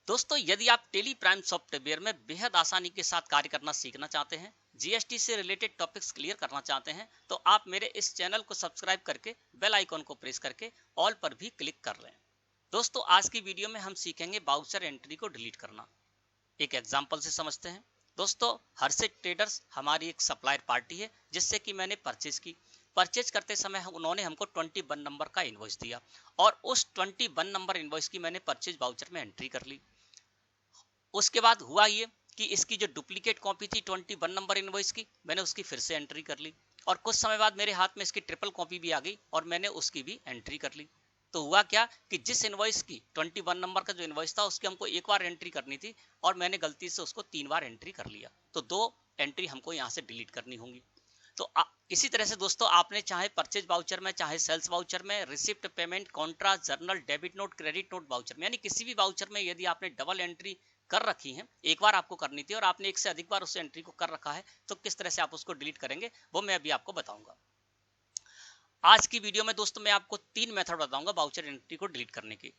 दोस्तों, यदि आप टेली प्राइम सॉफ्टवेयर में बेहद आसानी के साथ कार्य करना सीखना चाहते हैं, जीएसटी से रिलेटेड टॉपिक्स क्लियर करना चाहते हैं, तो आप मेरे इस चैनल को सब्सक्राइब करके बेल आइकॉन को प्रेस करके ऑल पर भी क्लिक कर लें। दोस्तों, आज की वीडियो में हम सीखेंगे बाउचर एंट्री को डिलीट करना। एक एग्जाम्पल से समझते हैं। दोस्तों, हर्षित ट्रेडर्स हमारी एक सप्लायर पार्टी है जिससे कि मैंने परचेज करते समय उन्होंने हमको 21 नंबर का इनवॉइस दिया और उस 21 नंबर इनवॉइस की मैंने परचेज बाउचर में एंट्री कर ली। उसके बाद हुआ ये कि इसकी जो डुप्लीकेट कॉपी थी 21 नंबर इनवॉइस की, मैंने उसकी फिर से एंट्री कर ली और कुछ समय बाद मेरे हाथ में इसकी ट्रिपल कॉपी भी आ गई और मैंने उसकी भी एंट्री कर ली। तो हुआ क्या कि जिस इनवॉइस की 21 नंबर का जो इनवॉइस था उसकी हमको एक बार एंट्री करनी थी और मैंने गलती से उसको 3 बार एंट्री कर लिया। तो 2 एंट्री हमको यहाँ से डिलीट करनी होंगी। तो इसी तरह से दोस्तों, आपने चाहे परचेज वाउचर में, चाहे सेल्स वाउचर में, receipt, payment, Contra, journal, debit note, credit note voucher में, यानी किसी भी वाउचर में यदि आपने डबल एंट्री कर रखी है, एक बार आपको करनी थी और आपने एक से अधिक बार उस एंट्री को कर रखा है, तो किस तरह से आप उसको डिलीट करेंगे वो मैं अभी आपको बताऊंगा। आज की वीडियो में दोस्तों मैं आपको 3 मेथड बताऊंगा वाउचर एंट्री को डिलीट करने की।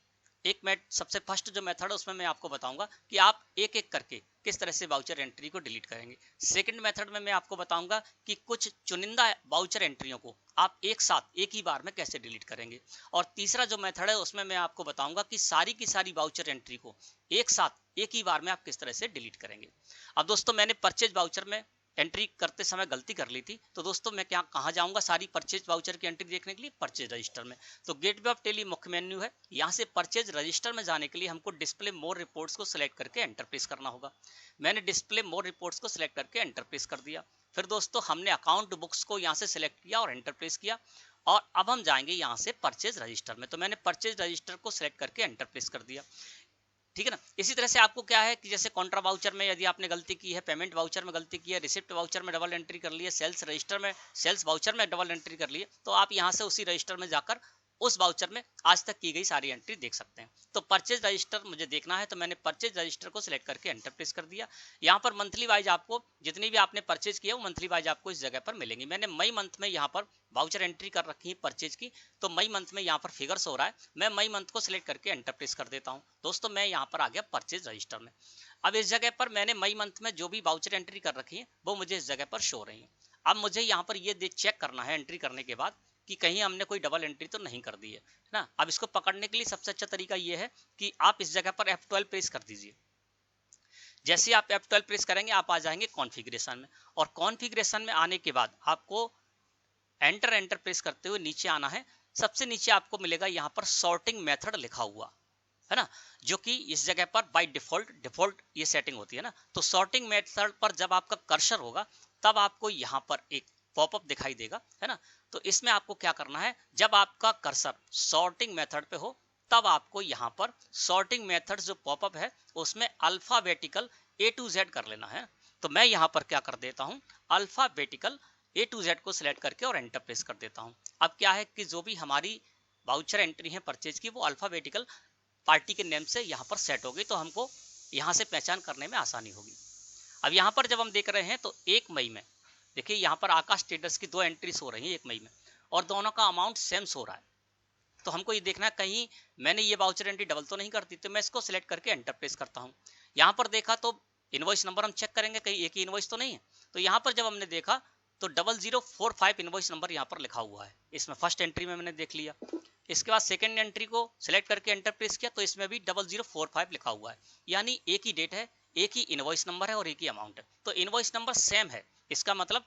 सबसे फर्स्ट जो मेथड है उसमें मैं आपको बताऊंगा कि आप एक एक करके किस तरह से वाउचर एंट्री को डिलीट करेंगे। सेकंड मेथड में मैं आपको बताऊंगा कि कुछ चुनिंदा वाउचर एंट्रियों को आप एक साथ एक ही बार में कैसे डिलीट करेंगे। और तीसरा जो मेथड है उसमें मैं आपको बताऊंगा कि सारी की सारी वाउचर एंट्री को एक साथ एक ही बार में आप किस तरह से डिलीट करेंगे। अब दोस्तों, मैंने परचेज वाउचर में एंट्री करते समय गलती कर ली थी, तो दोस्तों मैं क्या कहाँ जाऊंगा सारी परचेज वाउचर की एंट्री देखने के लिए? परचेज रजिस्टर में। तो गेटवे ऑफ टेली मुख्य मेन्यू है, यहाँ से परचेज रजिस्टर में जाने के लिए हमको डिस्प्ले मोर रिपोर्ट्स को सिलेक्ट करके एंटर प्रेस करना होगा। मैंने डिस्प्ले मोर रिपोर्ट्स को सिलेक्ट करके एंटर प्रेस कर दिया। फिर दोस्तों, हमने अकाउंट बुक्स को यहाँ से सिलेक्ट किया और एंटर प्रेस किया और अब हम जाएंगे यहाँ से परचेज रजिस्टर में। तो मैंने परचेज रजिस्टर को सिलेक्ट करके एंटर प्रेस कर दिया। ठीक है ना। इसी तरह से आपको क्या है कि जैसे कॉन्ट्रा वाउचर में यदि आपने गलती की है, पेमेंट वाउचर में गलती की है, रिसिप्ट वाउचर में डबल एंट्री कर ली है, सेल्स वाउचर में डबल एंट्री कर ली है, तो आप यहां से उसी रजिस्टर में जाकर उस वाउचर में आज तक की गई सारी एंट्री देख सकते हैं। तो परचेज रजिस्टर मुझे देखना है, तो मैंने परचेज रजिस्टर को सिलेक्ट करके एंटर प्रेस कर दिया। यहाँ पर मंथली वाइज आपको जितनी भी आपने परचेज किया वो मंथली वाइज आपको इस जगह पर मिलेंगी। मैंने मई मंथ में यहाँ पर वाउचर एंट्री कर रखी है परचेज की, तो मई मंथ में यहाँ पर फिगर्स हो रहा है। मैं मई मंथ को सिलेक्ट करके एंटर प्रेस कर देता हूँ। दोस्तों, मैं यहाँ पर आ गया परचेज रजिस्टर में। अब इस जगह पर मैंने मई मंथ में जो भी वाउचर एंट्री कर रखी है वो मुझे इस जगह पर शो रही है। अब मुझे यहाँ पर ये चेक करना है एंट्री करने के बाद कि कहीं हमने कोई डबल एंट्री तो नहीं कर दी है ना। अब इसको पकड़ने के लिए सबसे अच्छा तरीका ये है कि आप इस जगह पर F12 प्रेस कर दीजिए। जैसे आप F12 प्रेस करेंगे आप आ जाएंगे कॉन्फ़िगरेशन में, और कॉन्फ़िगरेशन में आने के बाद आपको एंटर प्रेस करते हुए नीचे आना है। सबसे नीचे आपको मिलेगा यहाँ पर सॉर्टिंग मेथड लिखा हुआ है ना, जो कि इस जगह पर बाय डिफॉल्ट ये सेटिंग होती है ना। तो सॉर्टिंग मेथड पर जब आपका कर्सर होगा तब आपको यहाँ पर एक पॉपअप दिखाई देगा, है ना। तो इसमें आपको क्या करना है, जब आपका कर्सर सॉर्टिंग मेथड पे हो तब आपको यहाँ पर सॉर्टिंग मेथड जो पॉपअप है उसमें अल्फाबेटिकल A to Z कर लेना है। तो मैं यहाँ पर क्या कर देता हूँ, अल्फाबेटिकल A to Z को सिलेक्ट करके और एंटर प्रेस कर देता हूँ। अब क्या है कि जो भी हमारी वाउचर एंट्री है परचेज की वो अल्फाबेटिकल पार्टी के नेम से यहाँ पर सेट हो गई, तो हमको यहाँ से पहचान करने में आसानी होगी। अब यहाँ पर जब हम देख रहे हैं तो 1 मई में देखिए यहाँ पर आकाश ट्रेडर्स की 2 एंट्रीज हो रही हैं 1 मई में और दोनों का अमाउंट सेम हो रहा है। तो हमको ये देखना है कहीं मैंने ये वाउचर एंट्री डबल तो नहीं कर दी। तो मैं इसको सिलेक्ट करके एंटर प्रेस करता हूँ। यहाँ पर देखा तो इनवॉइस नंबर हम चेक करेंगे कहीं एक ही इनवॉइस तो नहीं है। तो यहाँ पर जब हमने देखा तो 0045 इनवॉइस नंबर यहाँ पर लिखा हुआ है। इसमें फर्स्ट एंट्री में मैंने देख लिया। इसके बाद सेकंड एंट्री को सिलेक्ट करके एंटर प्रेस किया तो इसमें भी 0045 लिखा हुआ है, यानी एक ही डेट है, एक ही इनवॉइस नंबर है और एक ही अमाउंट है। तो इनवॉइस नंबर सेम है, इसका मतलब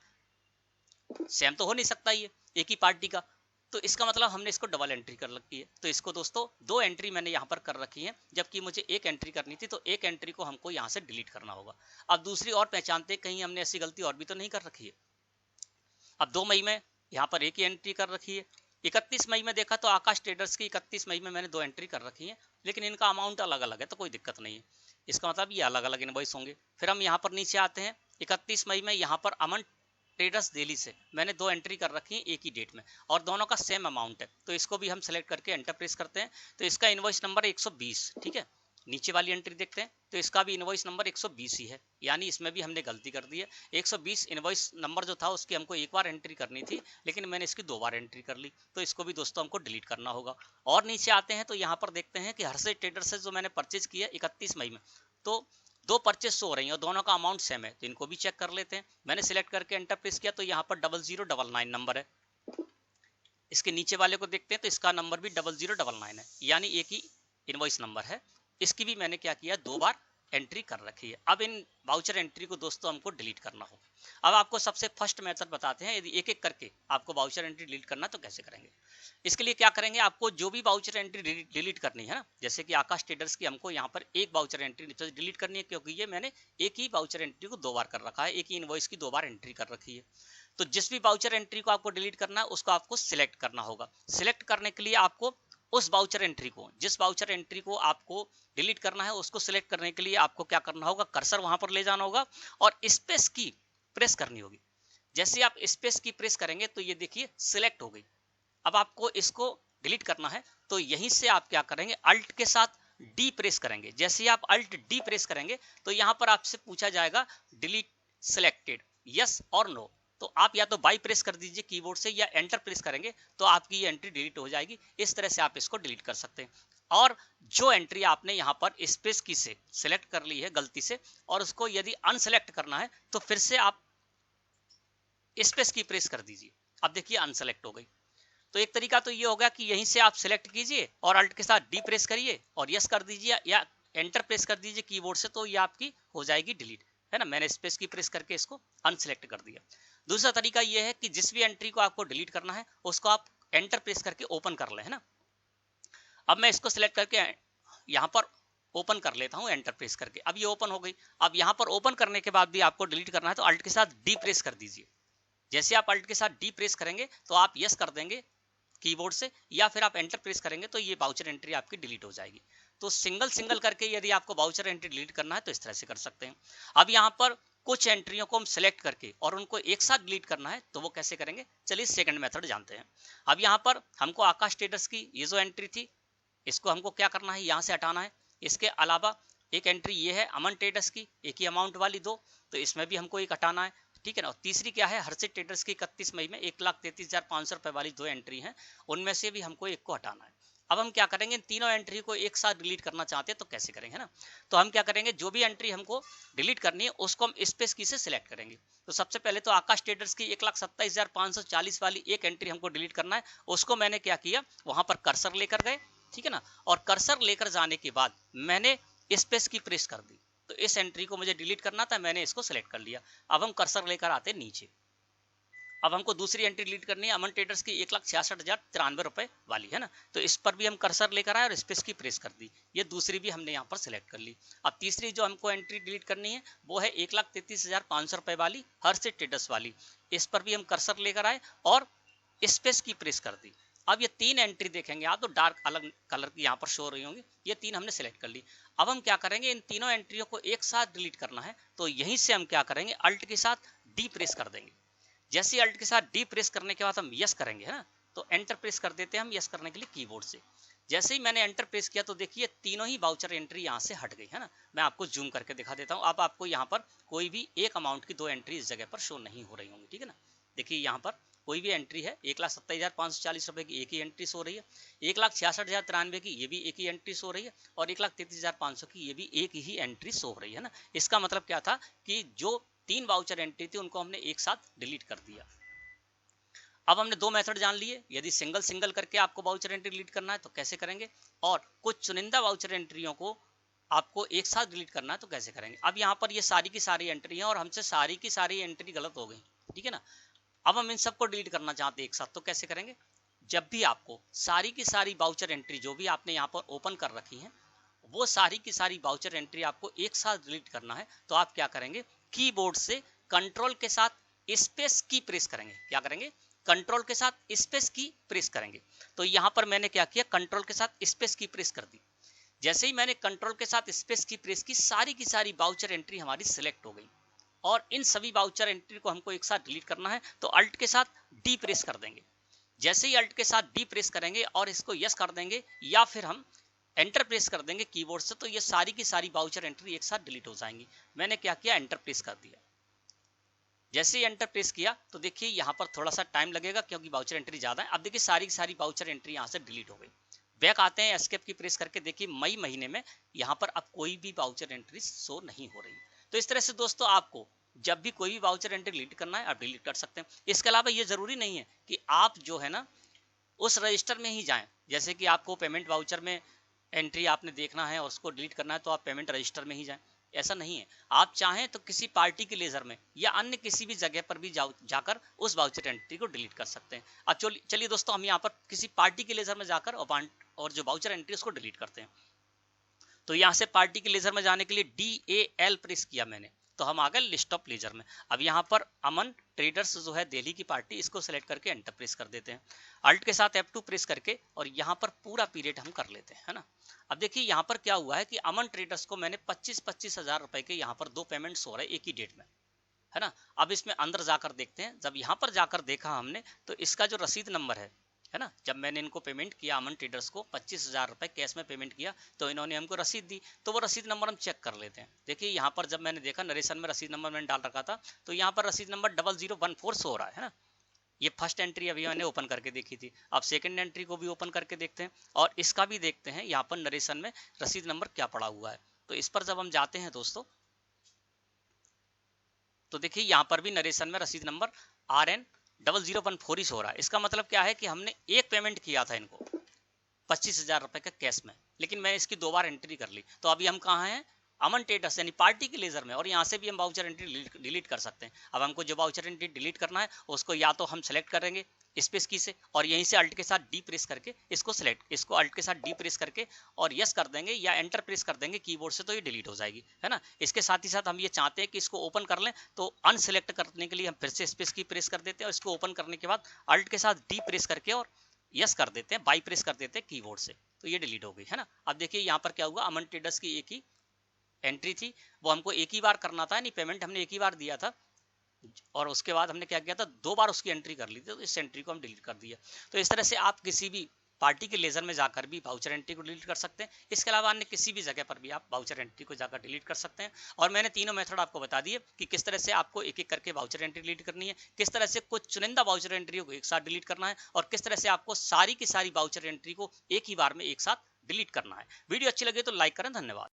सेम तो हो नहीं सकता ये एक ही पार्टी का, तो इसका मतलब हमने इसको डबल एंट्री कर रखी है। तो इसको दोस्तों 2 एंट्री मैंने यहाँ पर कर रखी है, जबकि मुझे एक एंट्री करनी थी, तो एक एंट्री को हमको यहाँ से डिलीट करना होगा। अब दूसरी और पहचानते कहीं हमने ऐसी गलती और भी तो नहीं कर रखी है। अब 2 मई में यहाँ पर एक ही एंट्री कर रखी है। 31 मई में देखा तो आकाश ट्रेडर्स की 31 मई में मैंने 2 एंट्री कर रखी है, लेकिन इनका अमाउंट अलग अलग है तो कोई दिक्कत नहीं है। इसका मतलब ये अलग अलग इनवॉइस होंगे। फिर हम यहाँ पर नीचे आते हैं। 31 मई में यहाँ पर अमन ट्रेडर्स दिल्ली से मैंने 2 एंट्री कर रखी है एक ही डेट में और दोनों का सेम अमाउंट है, तो इसको भी हम सेलेक्ट करके एंटर प्रेस करते हैं। तो इसका इनवॉइस नंबर 120, ठीक है। नीचे वाली एंट्री देखते हैं तो इसका भी इनवॉइस नंबर 120 ही है, यानी इसमें भी हमने गलती कर दी है। 120 इनवॉइस नंबर जो था उसकी हमको एक बार एंट्री करनी थी, लेकिन मैंने इसकी 2 बार एंट्री कर ली, तो इसको भी दोस्तों हमको डिलीट करना होगा। और नीचे आते हैं तो यहाँ पर देखते हैं कि हर्षित ट्रेडर से जो मैंने परचेज किया 31 मई में, तो 2 परचेज शो हो रही है और दोनों का अमाउंट सेम है, तो इनको भी चेक कर लेते हैं। मैंने सिलेक्ट करके एंटर प्रेस किया तो यहाँ पर 0099 नंबर है। इसके नीचे वाले को देखते हैं तो इसका नंबर भी 0099 है, यानी एक ही इनवॉइस नंबर है। इसकी भी मैंने क्या किया, 2 बार एंट्री कर रखी है। अब इन वाउचर एंट्री को दोस्तों हमको डिलीट करना हो। अब आपको सबसे फर्स्ट मेथड बताते हैं, यदि एक एक करके आपको वाउचर एंट्री डिलीट करना तो कैसे करेंगे। इसके लिए क्या करेंगे, आपको जो भी वाउचर एंट्री डिलीट करनी है ना, जैसे कि आकाश ट्रेडर्स की हमको यहाँ पर एक वाउचर एंट्री डिलीट करनी है, क्योंकि ये मैंने एक ही वाउचर एंट्री को 2 बार कर रखा है, एक ही इनवॉइस की 2 बार एंट्री कर रखी है। तो जिस भी वाउचर एंट्री को आपको डिलीट करना है उसको आपको सिलेक्ट करना होगा। सिलेक्ट करने के लिए आपको उस वाउचर एंट्री को, जिस वाउचर एंट्री को आपको डिलीट करना है उसको सिलेक्ट करने के लिए आपको क्या करना होगा, कर्सर वहां पर ले जाना होगा और स्पेस की प्रेस करनी होगी। जैसे आप स्पेस की प्रेस करेंगे तो ये देखिए सिलेक्ट हो गई। अब आपको इसको डिलीट करना है तो यहीं से आप क्या करेंगे, अल्ट के साथ डी प्रेस करेंगे। जैसे ही आप अल्ट डी प्रेस करेंगे तो यहां पर आपसे पूछा जाएगा डिलीट सिलेक्टेड, यस और नो। तो आप या तो बाई प्रेस कर दीजिए कीबोर्ड से या एंटर प्रेस करेंगे तो आपकी ये एंट्री डिलीट हो जाएगी। इस तरह से आप इसको डिलीट कर सकते हैं। और जो एंट्री आपने यहाँ पर स्पेस की से सिलेक्ट कर ली है गलती से, और उसको यदि अनसेलेक्ट करना है तो फिर से आप स्पेस की प्रेस कर दीजिए। अब देखिए अनसेलेक्ट हो गई। तो एक तरीका तो ये होगा कि यहीं से आप सिलेक्ट कीजिए और अल्ट के साथ डी प्रेस करिए और यस कर दीजिए या एंटर प्रेस कर दीजिए कीबोर्ड से, तो ये आपकी हो जाएगी डिलीट, है ना। मैंने स्पेस की प्रेस करके इसको अनसेलेक्ट कर दिया। दूसरा तरीका ये है कि जिस भी एंट्री को आपको डिलीट करना है उसको आप एंटर प्रेस करके ओपन कर ले, है ना। अब मैं इसको सिलेक्ट करके यहाँ पर ओपन कर लेता हूँ एंटर प्रेस करके। अब ये ओपन हो गई। अब यहाँ पर ओपन करने के बाद भी आपको डिलीट करना है तो अल्ट के साथ डी प्रेस कर दीजिए। जैसे आप अल्ट के साथ डी प्रेस करेंगे तो आप यस कर देंगे कीबोर्ड से या फिर आप एंटर प्रेस करेंगे तो ये वाउचर एंट्री आपकी डिलीट हो जाएगी। तो सिंगल सिंगल करके यदि आपको वाउचर एंट्री डिलीट करना है तो इस तरह से कर सकते हैं। अब यहाँ पर कुछ एंट्रियों को हम सिलेक्ट करके और उनको एक साथ डिलीट करना है तो वो कैसे करेंगे, चलिए सेकंड मेथड जानते हैं। अब यहाँ पर हमको आकाश ट्रेडर्स की ये जो एंट्री थी इसको हमको क्या करना है, यहाँ से हटाना है। इसके अलावा एक एंट्री ये है अमन ट्रेडर्स की, एक ही अमाउंट वाली 2, तो इसमें भी हमको एक हटाना है, ठीक है ना। और तीसरी क्या है, हर्षित ट्रेडर्स की 31 मई में 1,33,500 रुपए वाली 2 एंट्री हैं, उनमें से भी हमको एक को हटाना है। अब हम क्या करेंगे, इन तीनों एंट्री को एक साथ डिलीट करना चाहते हैं तो कैसे करेंगे, है ना। तो हम क्या करेंगे, जो भी एंट्री हमको डिलीट करनी है उसको हम स्पेस की से सिलेक्ट करेंगे। तो सबसे पहले तो आकाश ट्रेडर्स की 1,27,540 वाली एक एंट्री हमको डिलीट करना है। उसको मैंने क्या किया, वहां पर कर्सर लेकर गए, ठीक है ना। और कर्सर लेकर जाने के बाद मैंने स्पेस की प्रेस कर दी। तो इस एंट्री को मुझे डिलीट करना था, मैंने इसको सिलेक्ट कर लिया। अब हम कर्सर लेकर आते नीचे। अब हमको दूसरी एंट्री डिलीट करनी है अमन ट्रेडर्स की 1,66,093 रुपए वाली, है ना। तो इस पर भी हम कर्सर लेकर आए और स्पेस की प्रेस कर दी। ये दूसरी भी हमने यहाँ पर सिलेक्ट कर ली। अब तीसरी जो हमको एंट्री डिलीट करनी है वो है 1,33,500 रुपए वाली हर्षित ट्रेडर्स वाली। इस पर भी हम कर्सर लेकर आए और स्पेस की प्रेस कर दी। अब ये 3 एंट्री देखेंगे आप तो डार्क अलग कलर की यहाँ पर शो हो रही होंगी, ये 3 हमने सिलेक्ट कर ली। अब हम क्या करेंगे, इन तीनों एंट्रियों को एक साथ डिलीट करना है तो यहीं से हम क्या करेंगे, अल्ट के साथ डी प्रेस कर देंगे। जैसे अल्ट के साथ डी प्रेस करने के बाद हम यस करेंगे, है ना। तो एंटर प्रेस कर देते हैं हम यस करने के लिए कीबोर्ड से। जैसे ही मैंने एंटर प्रेस किया तो देखिए तीनों ही वाउचर एंट्री यहाँ से हट गई, है ना। मैं आपको जूम करके दिखा देता हूँ। अब आपको यहाँ पर कोई भी एक अमाउंट की 2 एंट्री इस जगह पर शो नहीं हो रही होंगी, ठीक है ना। देखिए यहाँ पर कोई भी एंट्री है 1,27,540 रुपए की एक ही एंट्री सो रही है, 1,66,093 की ये भी एक ही एंट्री सो रही है और 1,33,500 की ये भी एक ही एंट्री सो रही है ना। इसका मतलब क्या था कि जो 3 वाउचर एंट्री थी उनको हमने एक साथ डिलीट कर दिया। अब हमने 2 मेथड जान लिए। यदि सिंगल सिंगल करके आपको वाउचर एंट्री डिलीट करना है तो कैसे करेंगे, और कुछ चुनिंदा वाउचर एंट्रियों को आपको एक साथ डिलीट करना है तो कैसे करेंगे। अब यहाँ पर ये सारी की सारी एंट्री है और हमसे सारी की सारी एंट्री गलत हो गई, ठीक है ना। अब हम इन सबको डिलीट करना चाहते हैं एक साथ तो कैसे करेंगे, जब भी आपको सारी की सारी वाउचर एंट्री जो भी आपने यहाँ पर ओपन कर रखी है वो सारी की सारी वाउचर एंट्री आपको एक साथ डिलीट करना है तो आप क्या करेंगे, कीबोर्ड से कंट्रोल के साथ स्पेस की प्रेस करेंगे। क्या करेंगे, कंट्रोल के साथ स्पेस की प्रेस करेंगे। तो यहाँ पर मैंने क्या किया, कंट्रोल के साथ स्पेस की प्रेस कर दी। जैसे ही मैंने कंट्रोल के साथ स्पेस की प्रेस की सारी वाउचर एंट्री हमारी सिलेक्ट हो गई और इन सभी वाउचर एंट्री को हमको एक साथ डिलीट करना है तो अल्ट के साथ डी प्रेस कर देंगे। जैसे ही अल्ट के साथ डी प्रेस करेंगे और इसको यस कर देंगे या फिर हम एंटर प्रेस कर देंगे कीबोर्ड से तो ये सारी की सारी वाउचर एंट्री एक साथ डिलीट हो जाएंगी। मैंने क्या किया, एंटर प्रेस कर दिया। जैसे ही एंटर प्रेस किया तो देखिए यहाँ पर थोड़ा सा टाइम लगेगा क्योंकि वाउचर एंट्री ज्यादा है। अब देखिए सारी की सारी वाउचर एंट्री यहाँ से डिलीट हो गई। बैक आते हैं, एस्केप की प्रेस करके देखिए मई महीने में यहाँ पर अब कोई भी वाउचर एंट्री शो नहीं हो रही। तो इस तरह से दोस्तों आपको जब भी कोई भी वाउचर एंट्री डिलीट करना है आप डिलीट कर सकते हैं। इसके अलावा ये जरूरी नहीं है कि आप जो है ना उस रजिस्टर में ही जाएं। जैसे कि आपको पेमेंट वाउचर में एंट्री आपने देखना है और उसको डिलीट करना है तो आप पेमेंट रजिस्टर में ही जाएं, ऐसा नहीं है। आप चाहें तो किसी पार्टी के लेजर में या अन्य किसी भी जगह पर भी जाकर उस वाउचर एंट्री को डिलीट कर सकते हैं। अब चलिए दोस्तों हम यहाँ पर किसी पार्टी के लेजर में जाकर और जो वाउचर एंट्री उसको डिलीट करते हैं। तो यहाँ से पार्टी के लेजर में जाने के लिए DAL प्रेस किया मैंने, तो हम आ गए लिस्ट ऑफ लेजर में। अब यहाँ पर अमन ट्रेडर्स जो है दिल्ली की पार्टी, इसको सेलेक्ट करके एंटर प्रेस कर देते हैं। अल्ट के साथ F2 प्रेस करके और यहाँ पर पूरा पीरियड हम कर लेते हैं, है ना। अब देखिए यहाँ पर क्या हुआ है कि अमन ट्रेडर्स को मैंने 25-25 हजार रुपए के यहाँ पर 2 पेमेंट्स हो रहे एक ही डेट में, है ना। अब इसमें अंदर जाकर देखते हैं। जब यहाँ पर जाकर देखा हमने तो इसका जो रसीद नंबर है ना, जब मैंने इनको पेमेंट किया अमन ट्रेडर्स को 25,000 रुपए कैश में पेमेंट किया तो इन्होंने हमको रसीद दी। तो वो रसीद नंबर हम चेक कर लेते हैं। देखिए यहाँ पर जब मैंने देखा नरेशन में रसीद नंबर मैंने डाल रखा था तो यहाँ पर रसीद नंबर 0014 शो हो रहा है ना। ये फर्स्ट एंट्री अभी मैंने ओपन करके देखी थी। अब सेकंड एंट्री को भी ओपन करके देखते हैं और इसका भी देखते हैं यहाँ पर नरेशन में रसीद नंबर क्या पड़ा हुआ है। तो इस पर जब हम जाते हैं दोस्तों तो देखिए यहाँ पर भी नरेशन में रसीद नंबर RN0014 ही हो रहा है। इसका मतलब क्या है कि हमने एक पेमेंट किया था इनको 25,000 रुपए का कैश में, लेकिन मैं इसकी 2 बार एंट्री कर ली। तो अभी हम कहाँ हैं, अमन ट्रेडर्स यानी पार्टी के लेजर में, और यहाँ से भी हम वाउचर एंट्री डिलीट कर सकते हैं। अब हमको जो वाउचर एंट्री डिलीट करना है उसको या तो हम सेलेक्ट करेंगे स्पेस की से और यहीं से अल्ट के साथ डी प्रेस करके इसको अल्ट के साथ डी प्रेस करके और यस कर देंगे या एंटर प्रेस कर देंगे कीबोर्ड से, तो ये डिलीट हो जाएगी, है ना। इसके साथ ही साथ हम ये चाहते हैं कि इसको ओपन कर लें तो अनसेलेक्ट करने के लिए हम फिर से स्पेस की प्रेस कर देते हैं और इसको ओपन करने के बाद अल्ट के साथ डी प्रेस करके और यस कर देते हैं, बाई प्रेस कर देते हैं कीबोर्ड से, तो ये डिलीट हो गई, है ना। अब देखिए यहाँ पर क्या हुआ, अमन ट्रेडर्स की एक ही एंट्री थी, वो हमको एक ही बार करना था, नहीं पेमेंट हमने एक ही बार दिया था और उसके बाद हमने क्या किया था 2 बार उसकी एंट्री कर ली थी, तो इस एंट्री को हम डिलीट कर दिया। तो इस तरह से आप किसी भी पार्टी के लेजर में जाकर भी वाउचर एंट्री को डिलीट कर सकते हैं। इसके अलावा अन्य किसी भी जगह पर भी आप वाउचर एंट्री को जाकर डिलीट कर सकते हैं। और मैंने तीनों मेथड आपको बता दिए कि किस तरह से आपको एक एक करके वाउचर एंट्री डिलीट करनी है, किस तरह से कुछ चुनिंदा वाउचर एंट्री को एक साथ डिलीट करना है और किस तरह से आपको सारी की सारी वाउचर एंट्री को एक ही बार में एक साथ डिलीट करना है। वीडियो अच्छी लगे तो लाइक करें। धन्यवाद।